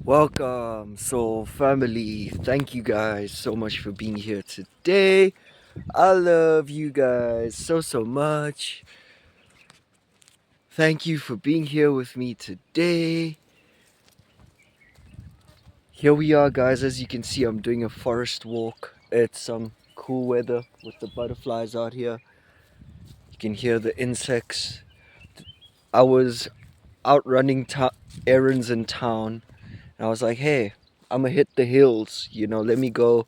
Welcome, soul family. Thank you guys so much for being here today. I love you guys so much. Thank you for being here with me today. Here we are, guys. As you can see, I'm doing a forest walk. It's some cool weather with the butterflies out here. You can hear the insects. I was out running errands in town, and I was like, hey, I'm gonna hit the hills, let me go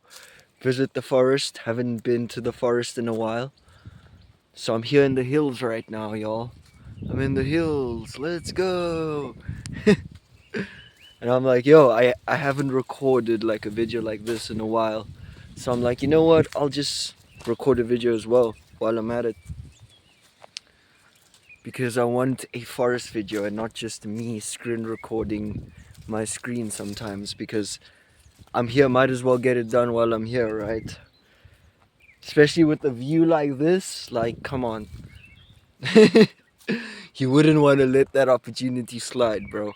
visit the forest. Haven't been to the forest in a while. So I'm here in the hills right now, y'all. I'm in the hills. Let's go. And I'm like, yo, I haven't recorded like a video like this in a while. So I'm like, you know what? I'll just record a video as well while I'm at it. Because I want a forest video and not just me screen recording my screen sometimes. Because I'm here, might as well get it done while I'm here, right? Especially with a view like this, like, come on. You wouldn't want to let that opportunity slide, bro.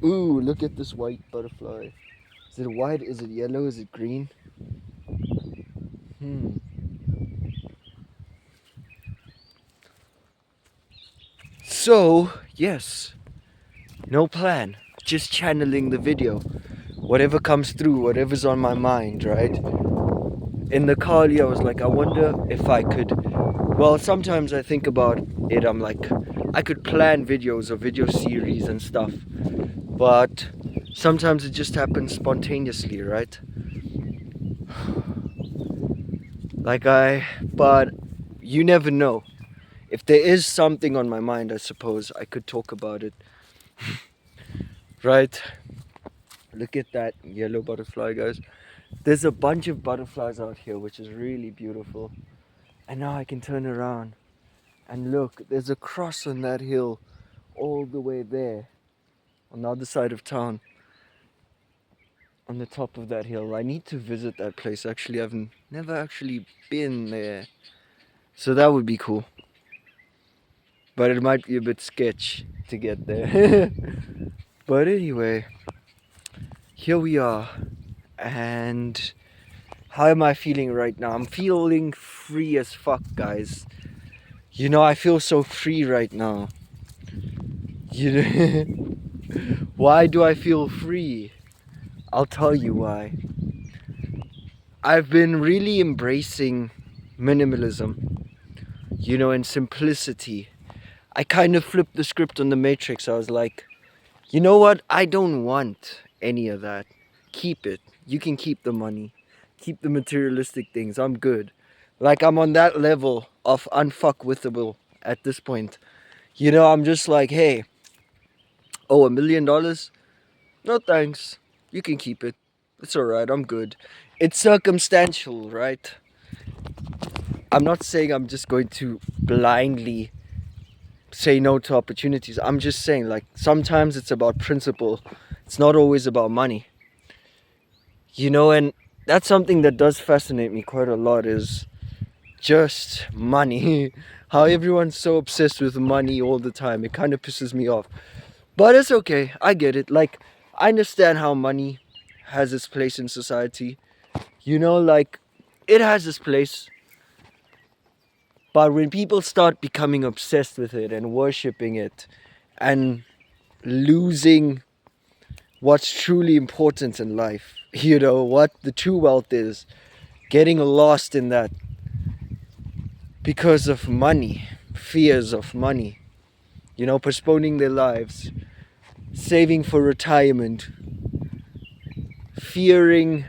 Ooh, look at this white butterfly. Is it white? Is it yellow? Is it green? So, yes, no plan. Just channeling the video. Whatever comes through, whatever's on my mind, right? In the car, I was like, I wonder if I could. Well, sometimes I think about it. I'm like, I could plan videos or video series and stuff. But sometimes it just happens spontaneously, right? But you never know. If there is something on my mind, I suppose I could talk about it. Right? Look at that yellow butterfly, guys. There's a bunch of butterflies out here, which is really beautiful. And now I can turn around and look, there's a cross on that hill all the way there on the other side of town, on the top of that hill. I need to visit that place. Actually, I've never actually been there, so that would be cool, but it might be a bit sketch to get there. But anyway, here we are. And how am I feeling right now? I'm feeling free as fuck, guys. I feel so free right now. Why do I feel free? I'll tell you why. I've been really embracing minimalism, and simplicity. I kind of flipped the script on the Matrix. I was like, you know what? I don't want any of that. Keep it. You can keep the money. Keep the materialistic things. I'm good. Like, I'm on that level of unfuckwithable at this point. I'm just like, hey, $1 million? No thanks. You can keep it. It's alright. I'm good. It's circumstantial, right? I'm not saying I'm just going to blindly say no to opportunities. I'm just saying, like, sometimes it's about principle. It's not always about money. And that's something that does fascinate me quite a lot, is just money. How everyone's so obsessed with money all the time. It kind of pisses me off. But it's okay. I get it. Like, I understand how money has its place in society. Like, it has its place. But when people start becoming obsessed with it and worshipping it and losing what's truly important in life, what the true wealth is, getting lost in that because of money, fears of money, postponing their lives, saving for retirement, fearing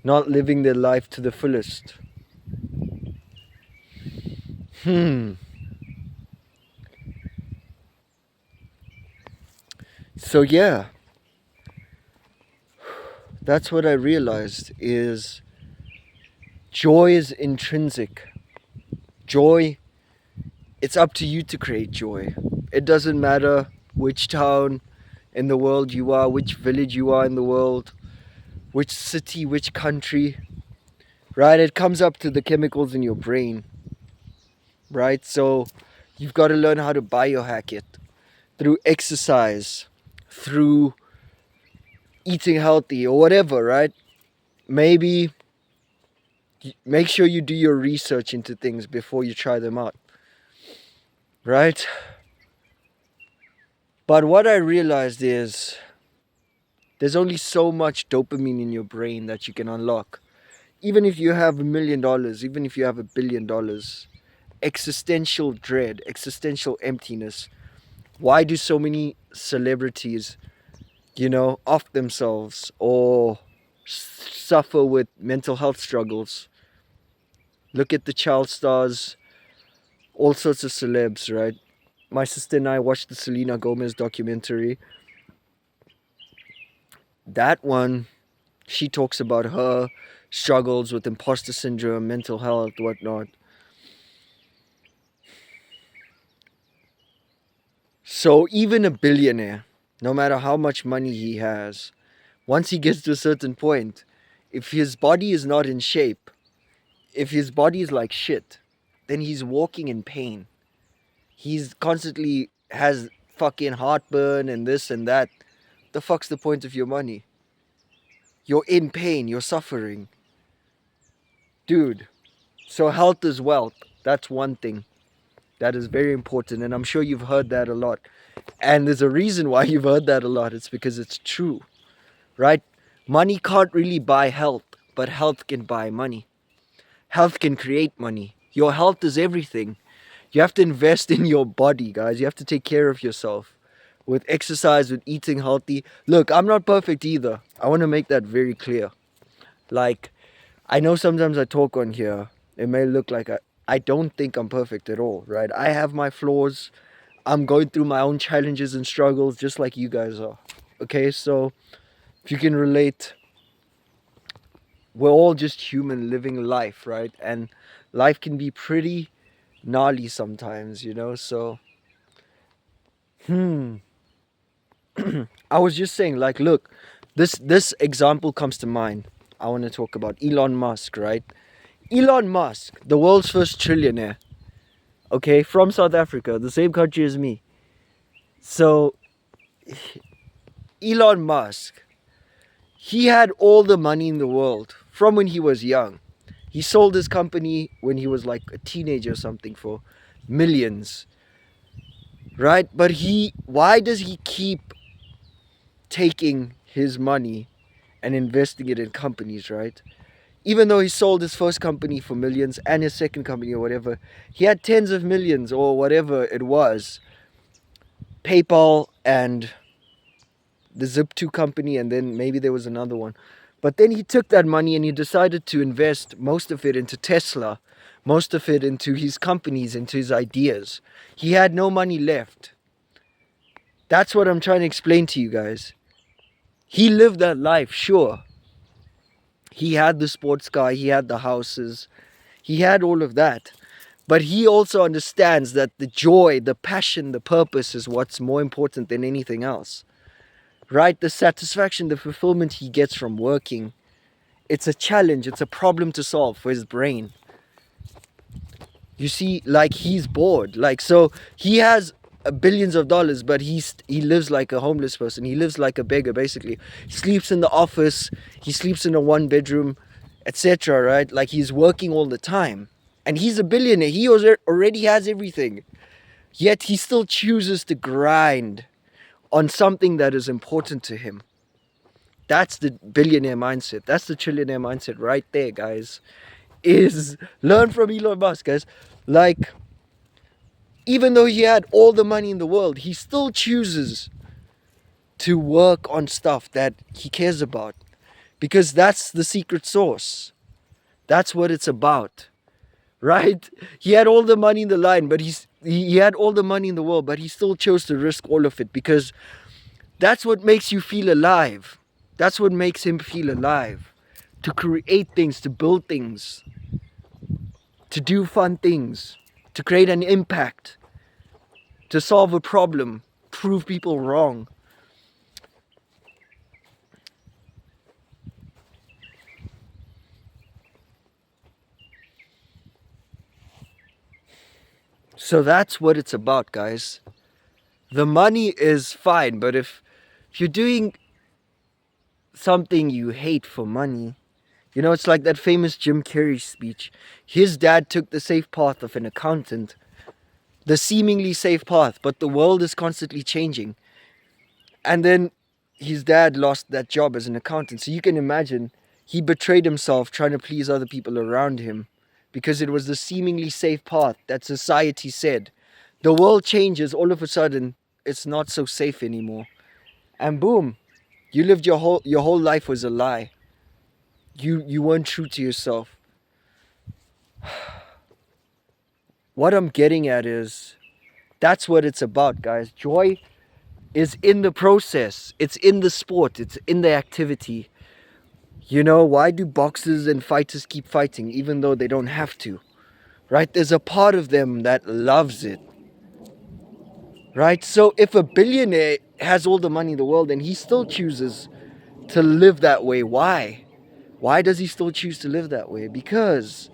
not living their life to the fullest. So yeah, that's what I realized, is joy is intrinsic. Joy, it's up to you to create joy. It doesn't matter which town in the world you are, which village you are in the world, which city, which country, right? It comes up to the chemicals in your brain, right? So You've got to learn how to biohack it through exercise, through eating healthy or whatever, right? Maybe make sure you do your research into things before you try them out, right? But what I realized is there's only so much dopamine in your brain that you can unlock. Even if you have $1 million, even if you have $1 billion, existential dread, existential emptiness. Why do so many celebrities, off themselves or suffer with mental health struggles? Look at the child stars, all sorts of celebs, right? My sister and I watched the Selena Gomez documentary. That one, she talks about her struggles with imposter syndrome, mental health, whatnot. So even a billionaire, no matter how much money he has, once he gets to a certain point, if his body is not in shape, if his body is like shit, then he's walking in pain. He's constantly has fucking heartburn and this and that. The fuck's the point of your money? You're in pain, you're suffering. Dude, so health is wealth. That's one thing that is very important, and I'm sure you've heard that a lot. And there's a reason why you've heard that a lot. It's because it's true, right? Money can't really buy health, but health can buy money. Health can create money. Your health is everything. You have to invest in your body, guys. You have to take care of yourself with exercise, with eating healthy. Look, I'm not perfect either. I want to make that very clear. Like, I know sometimes I talk on here. It may look like I don't think I'm perfect at all, right? I have my flaws. I'm going through my own challenges and struggles just like you guys are. Okay, so if you can relate, we're all just human living life, right? And life can be pretty gnarly sometimes, so I was just saying, like, look, this example comes to mind. I want to talk about Elon Musk, right? Elon Musk, the world's first trillionaire, okay, from South Africa, the same country as me. So Elon Musk, he had all the money in the world from when he was young. He sold his company when he was like a teenager or something for millions, right? But why does he keep taking his money and investing it in companies, right? Even though he sold his first company for millions and his second company or whatever, he had tens of millions or whatever it was. PayPal and the Zip2 company, and then maybe there was another one. But then he took that money and he decided to invest most of it into Tesla, most of it into his companies, into his ideas. He had no money left. That's what I'm trying to explain to you guys. He lived that life, sure. He had the sports car, he had the houses, he had all of that. But he also understands that the joy, the passion, the purpose is what's more important than anything else. Right? The satisfaction, the fulfillment he gets from working, it's a challenge, it's a problem to solve for his brain. You see, like, he's bored. Like, so he has billions of dollars, but he lives like a homeless person. He lives like a beggar, basically. He sleeps in the office, he sleeps in a one bedroom, etc., right? Like, he's working all the time. And he's a billionaire. He already has everything. Yet he still chooses to grind on something that is important to him. That's the billionaire mindset. That's the trillionaire mindset right there, guys. Is learn from Elon Musk, guys. Like, even though he had all the money in the world, he still chooses to work on stuff that he cares about. Because that's the secret sauce. That's what it's about. Right? He had all the money in the line, but he had all the money in the world, but he still chose to risk all of it because that's what makes you feel alive. That's what makes him feel alive. To create things, to build things, to do fun things, to create an impact, to solve a problem, prove people wrong. So that's what it's about, guys. The money is fine, but if you're doing something you hate for money, it's like that famous Jim Carrey speech. His dad took the safe path of an accountant, the seemingly safe path, but the world is constantly changing. And then his dad lost that job as an accountant. So you can imagine he betrayed himself trying to please other people around him because it was the seemingly safe path that society said. The world changes, all of a sudden, it's not so safe anymore. And boom, you lived your whole life was a lie. You weren't true to yourself. What I'm getting at is that's what it's about, guys. Joy is in the process. It's in the sport. It's in the activity. Why do boxers and fighters keep fighting even though they don't have to? Right? There's a part of them that loves it. Right? So if a billionaire has all the money in the world and he still chooses to live that way, why? Why does he still choose to live that way? Because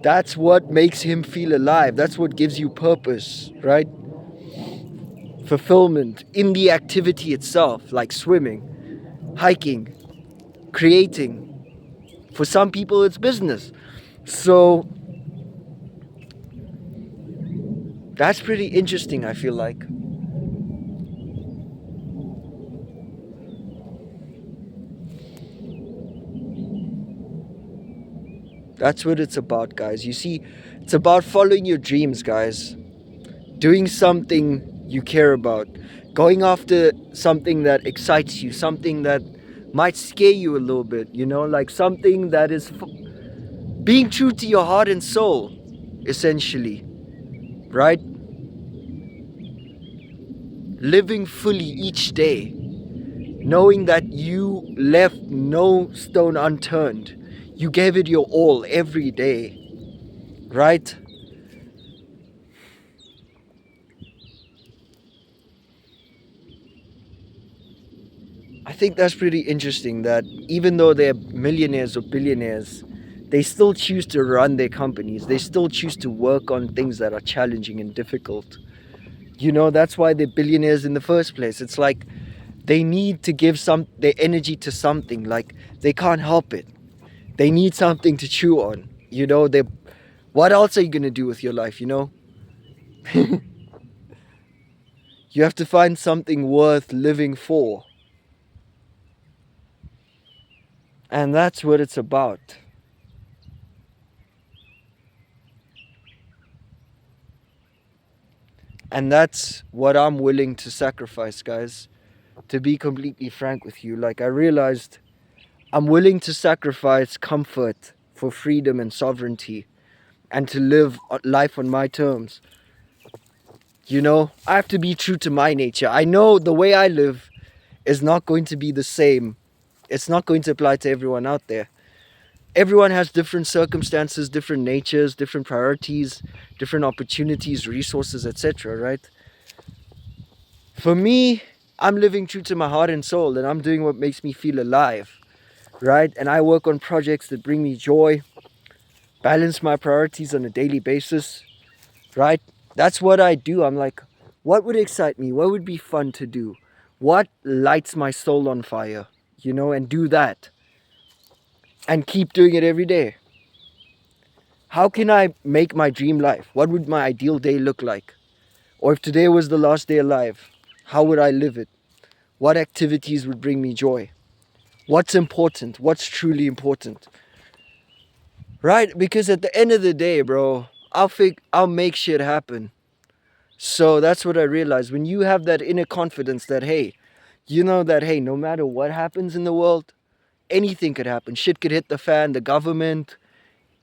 that's what makes him feel alive. That's what gives you purpose, right? Fulfillment in the activity itself, like swimming, hiking, creating. For some people, it's business. So that's pretty interesting, I feel like. That's what it's about, guys. You see, it's about following your dreams, guys. Doing something you care about. Going after something that excites you. Something that might scare you a little bit, like something that is being true to your heart and soul, essentially, right? Living fully each day, knowing that you left no stone unturned. You gave it your all every day, right? I think that's pretty interesting that even though they're millionaires or billionaires, they still choose to run their companies. They still choose to work on things that are challenging and difficult. That's why they're billionaires in the first place. It's like they need to give their energy to something. Like they can't help it. They need something to chew on. They what else are you going to do with your life, You have to find something worth living for. And that's what it's about. And that's what I'm willing to sacrifice, guys. To be completely frank with you, like I realized I'm willing to sacrifice comfort for freedom and sovereignty and to live life on my terms. I have to be true to my nature. I know the way I live is not going to be the same. It's not going to apply to everyone out there. Everyone has different circumstances, different natures, different priorities, different opportunities, resources, etc., right? For me, I'm living true to my heart and soul, and I'm doing what makes me feel alive, right? And I work on projects that bring me joy, balance my priorities on a daily basis, right? That's what I do. I'm like, what would excite me? What would be fun to do? What lights my soul on fire? And do that. And keep doing it every day. How can I make my dream life? What would my ideal day look like? Or if today was the last day alive, how would I live it? What activities would bring me joy? What's important? What's truly important? Right? Because at the end of the day, bro, I'll make shit happen. So that's what I realized. When you have that inner confidence that, hey, no matter what happens in the world, anything could happen. Shit could hit the fan, the government,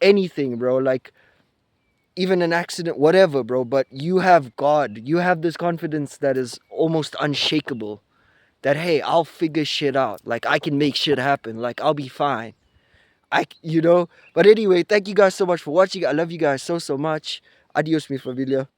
anything, bro. Like, even an accident, whatever, bro. But you have God. You have this confidence that is almost unshakable. That, hey, I'll figure shit out. Like, I can make shit happen. Like, I'll be fine. But anyway, thank you guys so much for watching. I love you guys so, so much. Adios, mi familia.